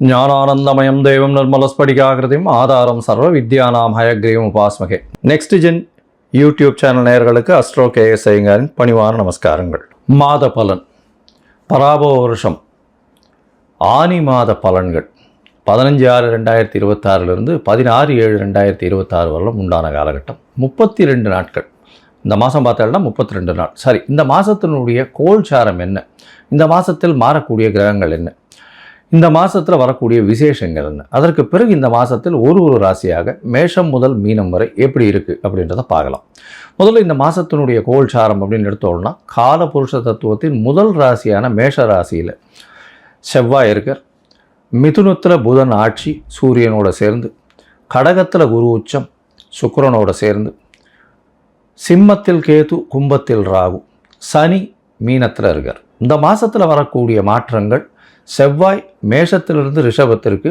ஞானானந்தமயம் தேவம் நிர்மலஸ்படிகாகிருதியும் ஆதாரம் சர்வ வித்யானாம் ஹயக்ரீவம் உபாஸ்மகே. நெக்ஸ்ட் ஜென் யூடியூப் சேனல் நேயர்களுக்கு அஸ்ட்ரோ கேஎஸ் ஐயங்காரின் பணிவான நமஸ்காரங்கள். மாத பலன், பராபவ வருஷம் ஆனி மாத பலன்கள் 15/6/2026 16/7/2026 வரலும் உண்டான காலகட்டம் 32 நாட்கள். இந்த மாதம் பார்த்தோம்னா 32 நாள். சரி, இந்த மாதத்தினுடைய கோல்சாரம் என்ன, இந்த மாதத்தில் மாறக்கூடிய கிரகங்கள் என்ன, இந்த மாதத்தில் வரக்கூடிய விசேஷங்கள் என்ன, அதற்கு பிறகு இந்த மாதத்தில் ஒரு ராசியாக மேஷம் முதல் மீனம் வரை எப்படி இருக்குது அப்படின்றத பார்க்கலாம். முதல்ல இந்த மாதத்தினுடைய கோல்சாரம் அப்படின்னு எடுத்தோம்னா, காலபுருஷ தத்துவத்தின் முதல் ராசியான மேஷ ராசியில் செவ்வாய் இருக்கார். மிதுனத்தில் புதன் ஆட்சி சூரியனோட சேர்ந்து, கடகத்தில் குரு உச்சம் சுக்கிரனோட சேர்ந்து, சிம்மத்தில் கேது, கும்பத்தில் ராகு, சனி மீனத்தில் இருக்கார். இந்த மாதத்தில் வரக்கூடிய மாற்றங்கள், செவ்வாய் மேஷத்திலிருந்து ரிஷபத்திற்கு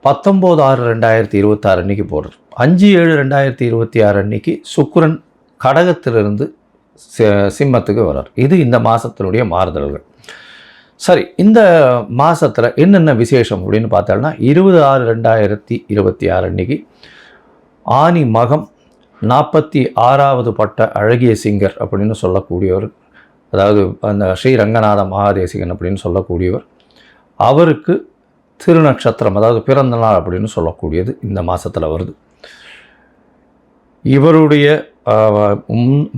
19/6/2026 அன்னைக்கு போடுறார். 5/7/2026 அன்னைக்கு சுக்கிரன் கடகத்திலிருந்து சிம்மத்துக்கு வர்றார். இது இந்த மாதத்தினுடைய மாறுதல்கள். சரி, இந்த மாதத்தில் என்னென்ன விசேஷம் அப்படின்னு பார்த்தோம்னா, 20/6/2026 அன்னைக்கு ஆனி மகம் 46வது பட்ட அழகிய சிங்கர் அப்படின்னு சொல்லக்கூடியவர், அதாவது அந்த ஸ்ரீரங்கநாத மகாதேசிகன் அப்படின்னு சொல்லக்கூடியவர், அவருக்கு திருநட்சத்திரம் அதாவது பிறந்த நாள் அப்படின்னு சொல்லக்கூடியது இந்த மாதத்தில் வருது. இவருடைய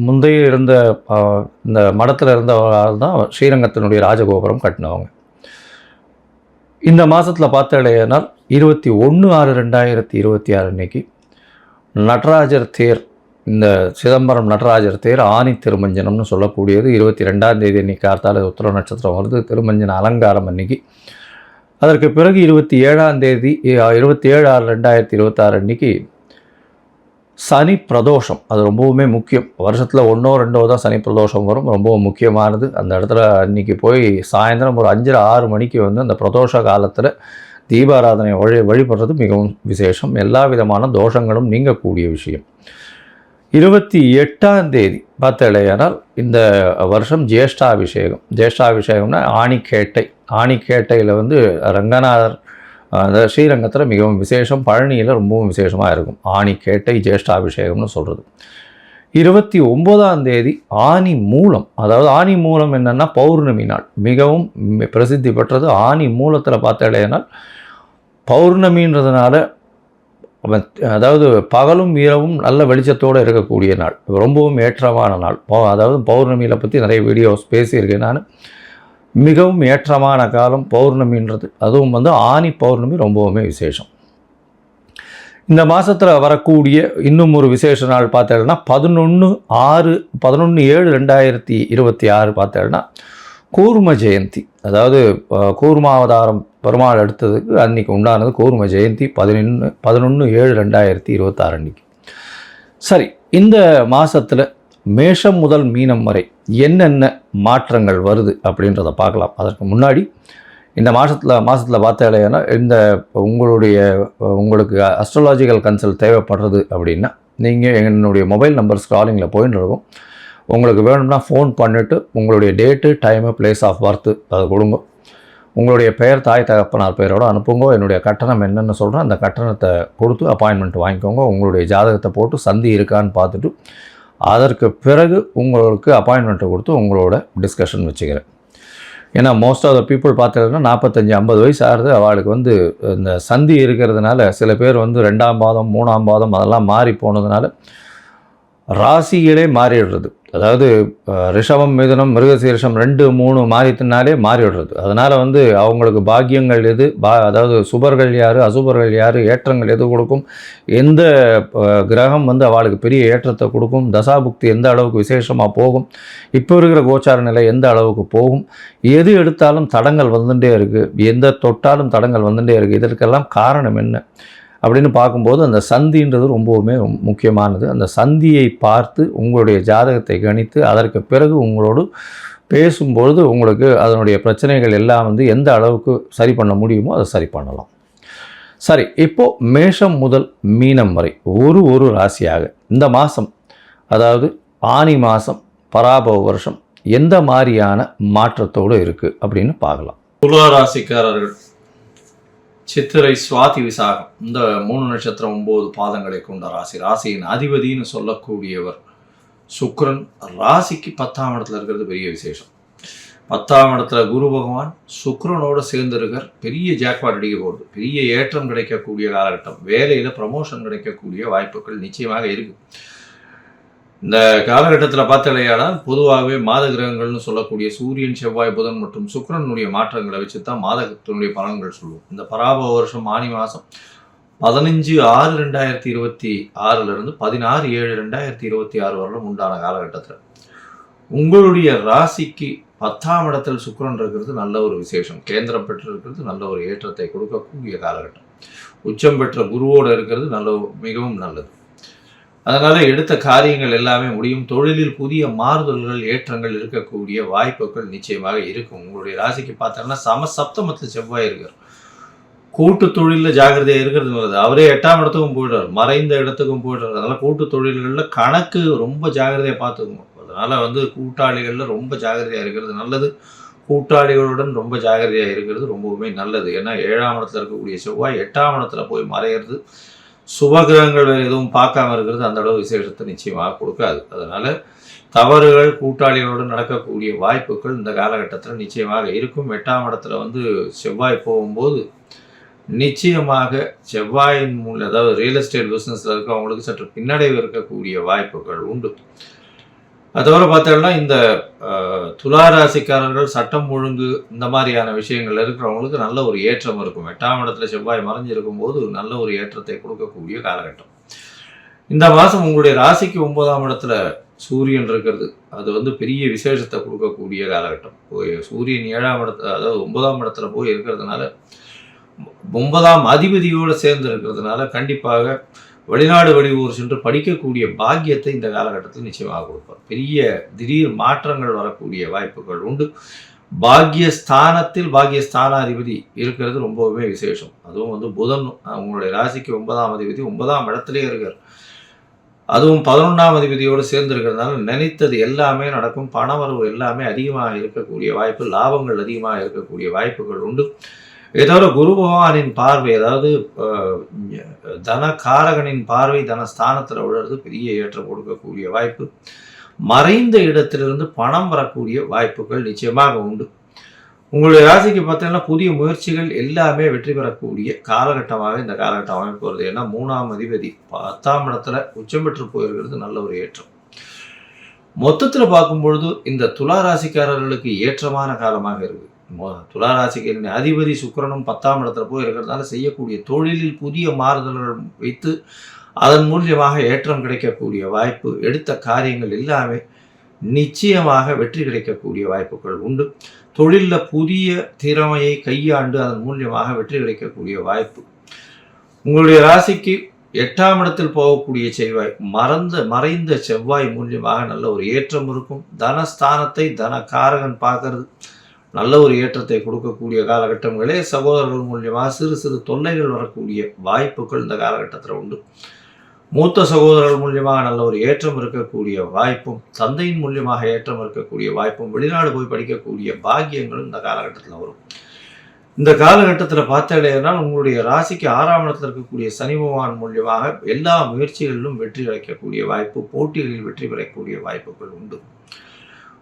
முந்தைய இருந்த இந்த மடத்தில் இருந்தவர்கள் தான் ஸ்ரீரங்கத்தினுடைய ராஜகோபுரம் கட்டினவங்க. இந்த மாதத்தில் பார்த்தடையினால் 21/6/2026 அன்னைக்கு நடராஜர் தேர், இந்த சிதம்பரம் நடராஜர் தேர் ஆனி திருமஞ்சனம்னு சொல்லக்கூடியது 22ஆம் தேதி அன்றைக்கி கார்த்தால உத்திர நட்சத்திரம் வருது. திருமஞ்சன அலங்காரம் அன்னைக்கு. அதற்கு பிறகு 27ஆம் தேதி 27/6/2026 அன்னைக்கு சனி பிரதோஷம். அது ரொம்பவுமே முக்கியம். வருஷத்தில் 1ஓ 2ஓ தான் சனி பிரதோஷம் வரும். ரொம்பவும் முக்கியமானது. அந்த இடத்துல அன்றைக்கி போய் சாயந்தரம் ஒரு 5:30 மணிக்கு அந்த பிரதோஷ காலத்தில் தீபாராதனை வழிபடுறது மிகவும் விசேஷம். எல்லா விதமான தோஷங்களும் நீங்கக்கூடிய விஷயம். 28ஆம் தேதி பார்த்தடையானால் இந்த வருஷம் ஜேஷ்டாபிஷேகம். ஜேஷ்டாபிஷேகம்னா ஆணிக்கேட்டை. ஆணிக்கேட்டையில் ரங்கநாதர் அந்த ஸ்ரீரங்கத்தில் மிகவும் விசேஷம். பழனியில் ரொம்பவும் விசேஷமாக இருக்கும். ஆணிக்கேட்டை ஜேஷ்டாபிஷேகம்னு சொல்கிறது. 29ஆம் தேதி ஆனி மூலம். அதாவது ஆனி மூலம் என்னென்னா பௌர்ணமி நாள். மிகவும் பிரசித்தி பெற்றது. ஆனி மூலத்தில் பார்த்தடையானால் பௌர்ணமின்றதுனால, அதாவது பகலும் இரவும் நல்ல வெளிச்சத்தோடு இருக்கக்கூடிய நாள், ரொம்பவும் ஏற்றமான நாள். அதாவது பௌர்ணமியில் பற்றி நிறைய வீடியோஸ் பேசியிருக்கேன் நான். மிகவும் ஏற்றமான காலம் பௌர்ணமின்றது. அதுவும் ஆனி பௌர்ணமி ரொம்பவுமே விசேஷம். இந்த மாதத்தில் வரக்கூடிய இன்னும் ஒரு விசேஷ நாள் பார்த்தேன்னா 11/7/2026 பார்த்தேன்னா கூர்ம ஜெயந்தி. அதாவது கூர்மாவதாரம் பெருமாள் எடுத்ததுக்கு அன்றைக்கி உண்டானது கூர்ம ஜெயந்தி 11/7/2026 அன்றைக்கி. சரி, இந்த மாதத்தில் மேஷம் முதல் மீனம் வரை என்னென்ன மாற்றங்கள் வருது அப்படின்றத பார்க்கலாம். அதற்கு முன்னாடி இந்த மாதத்தில் பார்த்தேன்னா உங்களுக்கு அஸ்ட்ராலாஜிக்கல் கன்சல்ட் தேவைப்படுறது அப்படின்னா நீங்கள் என்னுடைய மொபைல் நம்பர் ஸ்க்ராலிங்கில் போயின்னு இருக்கும். உங்களுக்கு வேணும்னா ஃபோன் பண்ணிவிட்டு உங்களுடைய date, time, place of birth அதை கொடுங்க. உங்களுடைய பெயர், தாய் தகப்பனார் பெயரோடு அனுப்புங்க. என்னுடைய கட்டணம் என்னென்னு சொல்கிறேன், அந்த கட்டணத்தை கொடுத்து அப்பாயின்மெண்ட் வாங்கிக்கோங்க. உங்களுடைய ஜாதகத்தை போட்டு சந்தி இருக்கான்னு பார்த்துட்டு அதற்கு பிறகு உங்களுக்கு அப்பாயின்மெண்ட்டை கொடுத்து உங்களோட டிஸ்கஷன் வச்சுக்கிறேன். ஏன்னா மோஸ்ட் ஆஃப் த பீப்புள் பார்த்தீங்கன்னா 45-50 வயசு ஆகிறது. அவளுக்கு இந்த சந்தி இருக்கிறதுனால சில பேர் 2ஆம் பாதம் 3ஆம் பாதம் அதெல்லாம் மாறி போனதுனால ராசிகளே மாறிடுறது. அதாவது ரிஷபம், மிதுனம், மிருகசீரிஷம் 2, 3 மாறித்தினாலே மாறிடுறது. அதனால் அவங்களுக்கு பாக்கியங்கள் எது, அதாவது சுபர்கள் யார், அசுபர்கள் யார், ஏற்றங்கள் எது கொடுக்கும், எந்த கிரகம் அவளுக்கு பெரிய ஏற்றத்தை கொடுக்கும், தசாபுக்தி எந்த அளவுக்கு விசேஷமாக போகும், இப்போ இருக்கிற கோச்சார நிலை எந்த அளவுக்கு போகும், எது எடுத்தாலும் தடங்கள் வந்துட்டே இருக்குது, எந்த தொட்டாலும் தடங்கள் வந்துட்டே இருக்குது, இதற்கெல்லாம் காரணம் என்ன அப்படின்னு பார்க்கும்போது அந்த சந்தின்றது ரொம்பவுமே முக்கியமானது. அந்த சந்தியை பார்த்து உங்களுடைய ஜாதகத்தை கணித்து அதற்கு பிறகு உங்களோடு பேசும்பொழுது உங்களுக்கு அதனுடைய பிரச்சனைகள் எல்லாம் எந்த அளவுக்கு சரி பண்ண முடியுமோ அதை சரி பண்ணலாம். சரி, இப்போது மேஷம் முதல் மீனம் வரை ஒரு ராசியாக இந்த மாதம், அதாவது ஆனி மாதம் பராபவ வருஷம் எந்த மாதிரியான மாற்றத்தோடு இருக்குது அப்படின்னு பார்க்கலாம். துலா ராசிக்காரர்கள் சித்திரை, சுவாதி, விசாகம் இந்த 3 நட்சத்திரம் 9 பாதங்களை கொண்ட ராசியின் அதிபதினு சொல்லக்கூடியவர் சுக்கிரன். ராசிக்கு 10ஆம் இடத்துல இருக்கிறது பெரிய விசேஷம். 10ஆம் இடத்துல குரு பகவான் சுக்கிரனோட சேர்ந்து இருக்கார். பெரிய ஜாக்பாட் அடிக்க போகுது. பெரிய ஏற்றம் கிடைக்கக்கூடிய காலகட்டம். வேலையில் ப்ரமோஷன் கிடைக்கக்கூடிய வாய்ப்புகள் நிச்சயமாக இருக்கு. இந்த காலகட்டத்தில் பார்த்தலையானால் பொதுவாகவே மாத கிரகங்கள்னு சொல்லக்கூடிய சூரியன், செவ்வாய், புதன் மற்றும் சுக்கிரனுடைய மாற்றங்களை வச்சு தான் மாதத்தினுடைய பலன்கள் சொல்லுவோம். இந்த பராபவ வருஷம் ஆனி மாதம் 15/6/2026 16/7/2026 வரலும் உண்டான காலகட்டத்தில் உங்களுடைய ராசிக்கு 10ஆம் இடத்தில் சுக்கிரன் இருக்கிறது நல்ல ஒரு விசேஷம். கேந்திரம் பெற்று இருக்கிறது நல்ல ஒரு ஏற்றத்தை கொடுக்கக்கூடிய காலகட்டம். உச்சம் பெற்ற குருவோடு இருக்கிறது மிகவும் நல்லது. அதனால எடுத்த காரியங்கள் எல்லாமே முடியும். தொழிலில் புதிய மாறுதல்கள், ஏற்றங்கள் இருக்கக்கூடிய வாய்ப்புகள் நிச்சயமாக இருக்கும். உங்களுடைய ராசிக்கு பார்த்தோம்னா சப்தமத்தில் செவ்வாய் இருக்கார். கூட்டு தொழிலில் ஜாகிரதையாக இருக்கிறது நல்லது. அவரே 8ஆம் இடத்துக்கும் போயிடுறார், மறைந்த இடத்துக்கும் போயிடுறார். அதனால் கூட்டு தொழில்களில் கணக்கு ரொம்ப ஜாகிரதையாக பார்த்துக்கணும். அதனால் கூட்டாளிகளில் ரொம்ப ஜாகிரதையாக இருக்கிறது நல்லது. கூட்டாளிகளுடன் ரொம்ப ஜாகிரதையாக இருக்கிறது ரொம்பவுமே நல்லது. ஏன்னா 7ஆம் இடத்துல இருக்கக்கூடிய செவ்வாய் 8ஆம் இடத்துல போய் மறையிறது, சுபகிரகங்கள் வேறு எதுவும் பார்க்காம இருக்கிறது அந்த அளவு விசேஷத்தை நிச்சயமாக கொடுக்காது. அதனால் தவறுகள் கூட்டாளிகளுடன் நடக்கக்கூடிய வாய்ப்புகள் இந்த காலகட்டத்தில் நிச்சயமாக இருக்கும். 8ஆம் இடத்துல செவ்வாய் போகும்போது நிச்சயமாக செவ்வாயின் மூலம், அதாவது ரியல் எஸ்டேட் பிஸ்னஸில் இருக்கவங்களுக்கு சற்று பின்னடைவு இருக்கக்கூடிய வாய்ப்புகள் உண்டு. அது தவிர பார்த்தோம்னா இந்த துலா ராசிக்காரர்கள் சட்டம் ஒழுங்கு இந்த மாதிரியான விஷயங்கள் இருக்கிறவங்களுக்கு நல்ல ஒரு ஏற்றம் இருக்கும். 8ஆம் இடத்துல செவ்வாய் மறைஞ்சிருக்கும் போது நல்ல ஒரு ஏற்றத்தை கொடுக்கக்கூடிய காலகட்டம். இந்த மாதம் உங்களுடைய ராசிக்கு 9ஆம் இடத்துல சூரியன் இருக்கிறது. அது பெரிய விசேஷத்தை கொடுக்கக்கூடிய காலகட்டம். சூரியன் 7ஆம் இடத்துல, அதாவது 9ஆம் இடத்துல போய் இருக்கிறதுனால 9ஆம் அதிபதியோடு சேர்ந்து இருக்கிறதுனால கண்டிப்பாக வெளிநாடு வெளியூர் சென்று படிக்கக்கூடிய பாக்கியத்தை இந்த காலகட்டத்தில் நிச்சயமாக கொடுப்பார். பெரிய திடீர் மாற்றங்கள் வரக்கூடிய வாய்ப்புகள் உண்டு. பாக்கியஸ்தானத்தில் பாக்கியஸ்தானாதிபதி இருக்கிறது ரொம்பவுமே விசேஷம். அதுவும் புதன் உங்களுடைய ராசிக்கு 9ஆம் அதிபதி 9ஆம் இடத்துலேயே இருக்கார். அதுவும் 11ஆம் அதிபதியோடு சேர்ந்து இருக்கிறதுனால நினைத்தது எல்லாமே நடக்கும். பணவரவு எல்லாமே அதிகமாக இருக்கக்கூடிய வாய்ப்பு, லாபங்கள் அதிகமாக இருக்கக்கூடிய வாய்ப்புகள் உண்டு. ஏதோ குரு பகவானின் பார்வை, அதாவது தனகாரகனின் பார்வை தனஸ்தானத்தில் விழுறது பெரிய ஏற்றம் கொடுக்கக்கூடிய வாய்ப்பு. மறைந்த இடத்திலிருந்து பணம் வரக்கூடிய வாய்ப்புகள் நிச்சயமாக உண்டு. உங்களுடைய ராசிக்கு பார்த்தீங்கன்னா புதிய முயற்சிகள் எல்லாமே வெற்றி பெறக்கூடிய காலகட்டமாக இந்த காலகட்டம் அமைப்பு வருது. ஏன்னா 3ஆம் அதிபதி 10ஆம் இடத்துல உச்சம் பெற்று போயிருக்கிறது நல்ல ஒரு ஏற்றம். மொத்தத்தில் பார்க்கும்பொழுது இந்த துலா ராசிக்காரர்களுக்கு ஏற்றமான காலமாக இருக்குது. துலா ராசிக்கு அதிபதி சுக்கிரனும் 10ஆம் இடத்துல போய் இருக்கிறதுனால செய்யக்கூடிய தொழிலில் புதிய மாறுதல்கள் வைத்து அதன் மூலியமாக ஏற்றம் கிடைக்கக்கூடிய வாய்ப்பு, எடுத்த காரியங்கள் எல்லாமே நிச்சயமாக வெற்றி கிடைக்கக்கூடிய வாய்ப்புகள் உண்டு. தொழிலில் புதிய திறமையை கையாண்டு அதன் மூலியமாக வெற்றி கிடைக்கக்கூடிய வாய்ப்பு. உங்களுடைய ராசிக்கு 8ஆம் இடத்தில் போகக்கூடிய செவ்வாய், மறைந்த செவ்வாய் மூலியமாக நல்ல ஒரு ஏற்றம் இருக்கும். தனஸ்தானத்தை தனகாரகன் பார்க்கறது நல்ல ஒரு ஏற்றத்தை கொடுக்கக்கூடிய காலகட்டங்களே. சகோதரர்கள் மூலியமாக சிறு சிறு தொல்லைகள் வரக்கூடிய வாய்ப்புகள் இந்த காலகட்டத்தில் உண்டு. மூத்த சகோதரர்கள் மூலியமாக நல்ல ஒரு ஏற்றம் இருக்கக்கூடிய வாய்ப்பும், தந்தையின் மூலியமாக ஏற்றம் இருக்கக்கூடிய வாய்ப்பும், வெளிநாடு போய் படிக்கக்கூடிய பாக்கியங்களும் இந்த காலகட்டத்தில் வரும். இந்த காலகட்டத்தில் பார்த்தீங்கன்னா உங்களுடைய ராசிக்கு 6ஆம் இடத்தில் இருக்கக்கூடிய சனி பகவான் மூலியமாக எல்லா முயற்சிகளிலும் வெற்றி கிடைக்கக்கூடிய வாய்ப்பு, போட்டிகளில் வெற்றி பெறக்கூடிய வாய்ப்புகள் உண்டு.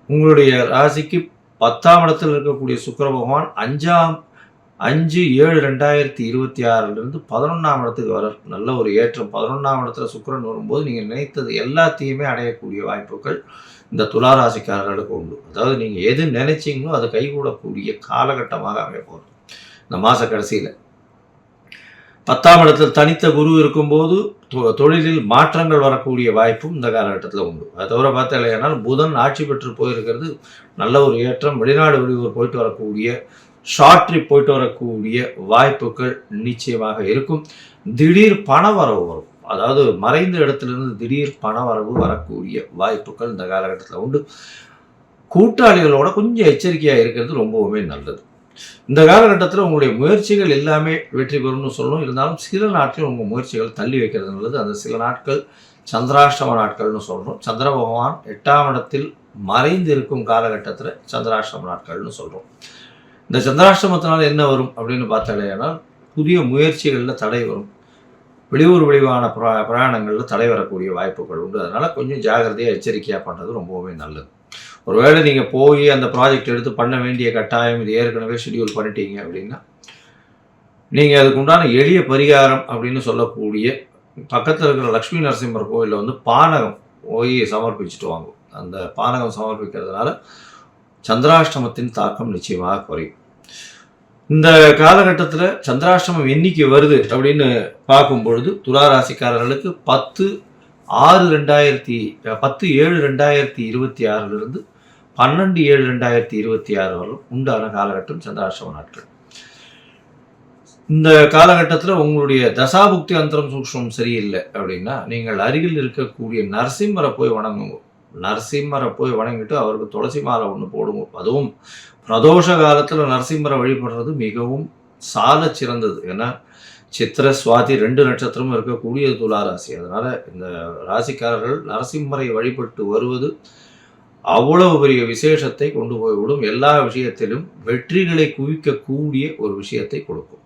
உங்களுடைய ராசிக்கு 10ஆம் இடத்தில் இருக்கக்கூடிய சுக்கிர பகவான் 5/7/2026 11ஆம் இடத்துக்கு வர நல்ல ஒரு ஏற்றம். 11ஆம் இடத்துல சுக்கிரன் வரும்போது நீங்கள் நினைத்தது எல்லாத்தையுமே அடையக்கூடிய வாய்ப்புகள் இந்த துலா ராசிக்காரர்களுக்கு உண்டு. அதாவது நீங்கள் எது நினைச்சிங்களோ அது கைகூடக்கூடிய காலகட்டமாக அமைப்போம். இந்த மாத கடைசியில் 10ஆம் இடத்தில் தனித்த குரு இருக்கும்போது தொழிலில் மாற்றங்கள் வரக்கூடிய வாய்ப்பும் இந்த காலகட்டத்தில் உண்டு. அது தவிர பார்த்தீங்கன்னா புதன் ஆட்சி பெற்று போயிருக்கிறது நல்ல ஒரு ஏற்றம். வெளிநாடு வெளியூர் போயிட்டு வரக்கூடிய, ஷார்ட் ட்ரிப் போயிட்டு வரக்கூடிய வாய்ப்புகள் நிச்சயமாக இருக்கும். திடீர் பணவரவு வரும். அதாவது மறைந்த இடத்துலேருந்து திடீர் பணவரவு வரக்கூடிய வாய்ப்புகள் இந்த காலகட்டத்தில் உண்டு. கூட்டாளிகளோட கொஞ்சம் எச்சரிக்கையாக இருக்கிறது ரொம்பவுமே நல்லது. இந்த காலகட்டத்தில் உங்களுடைய முயற்சிகள் எல்லாமே வெற்றி பெறும்னு சொல்லணும். இருந்தாலும் சில நாட்கள் உங்கள் முயற்சிகள் தள்ளி வைக்கிறது நல்லது. அந்த சில நாட்கள் சந்திராஷ்டம நாட்கள்னு சொல்கிறோம். சந்திர பகவான் 8ஆம் இடத்தில் மறைந்து இருக்கும் காலகட்டத்தில் சந்திராஷ்டம நாட்கள்னு சொல்கிறோம். இந்த சந்திராஷ்டமத்தினால் என்ன வரும் அப்படின்னு பார்த்தாலேனால் புதிய முயற்சிகளில் தடை வரும். வெளியூர் வெளிவான பிரயாணங்களில் தடை வரக்கூடிய வாய்ப்புகள் உண்டு. அதனால் கொஞ்சம் ஜாகிரதையாக எச்சரிக்கையாக பண்ணுறது ரொம்பவுமே நல்லது. ஒருவேளை நீங்கள் போய் அந்த ப்ராஜெக்ட் எடுத்து பண்ண வேண்டிய கட்டாயம் இது ஏற்கனவே ஷெட்யூல் பண்ணிட்டீங்க அப்படின்னா, நீங்கள் அதுக்கு உண்டான எளிய பரிகாரம் அப்படின்னு சொல்லக்கூடிய பக்கத்தில் இருக்கிற லக்ஷ்மி நரசிம்மர் கோயிலில் வந்து பானகம் போய் சமர்ப்பிச்சுட்டு வாங்க. அந்த பானகம் சமர்ப்பிக்கிறதுனால சந்திராஷ்டமத்தின் தாக்கம் நிச்சயமாக குறையும். இந்த காலகட்டத்தில் சந்திராஷ்டமம் என்னைக்கு வருது அப்படின்னு பார்க்கும் பொழுது துலா ராசிக்காரர்களுக்கு 10/7/2026 12/7/2026 வரலும் உண்டான காலகட்டம் சந்திராஷ்டம நாட்கள். இந்த காலகட்டத்தில் உங்களுடைய தசாபுக்தி அந்தரம் சூக்ஷ்மம் சரியில்லை அப்படின்னா நீங்கள் அருகில் இருக்கக்கூடிய நரசிம்மரை போய் வணங்குங்க. நரசிம்மரை போய் வணங்கிட்டு அவருக்கு துளசி மாலை ஒன்று போடுங்க. அதுவும் பிரதோஷ காலத்தில் நரசிம்மரை வழிபடுறது மிகவும் சால சிறந்தது. ஏன்னா சித்திர சுவாதி 2 நட்சத்திரமும் இருக்கக்கூடிய துலா ராசி. அதனால் இந்த ராசிக்காரர்கள் நரசிம்மரை வழிபட்டு வருவது அவ்வளவு பெரிய விசேஷத்தை கொண்டு போய்விடும். எல்லா விஷயத்திலும் வெற்றிகளை குவிக்கக்கூடிய ஒரு விஷயத்தை கொடுக்கும்.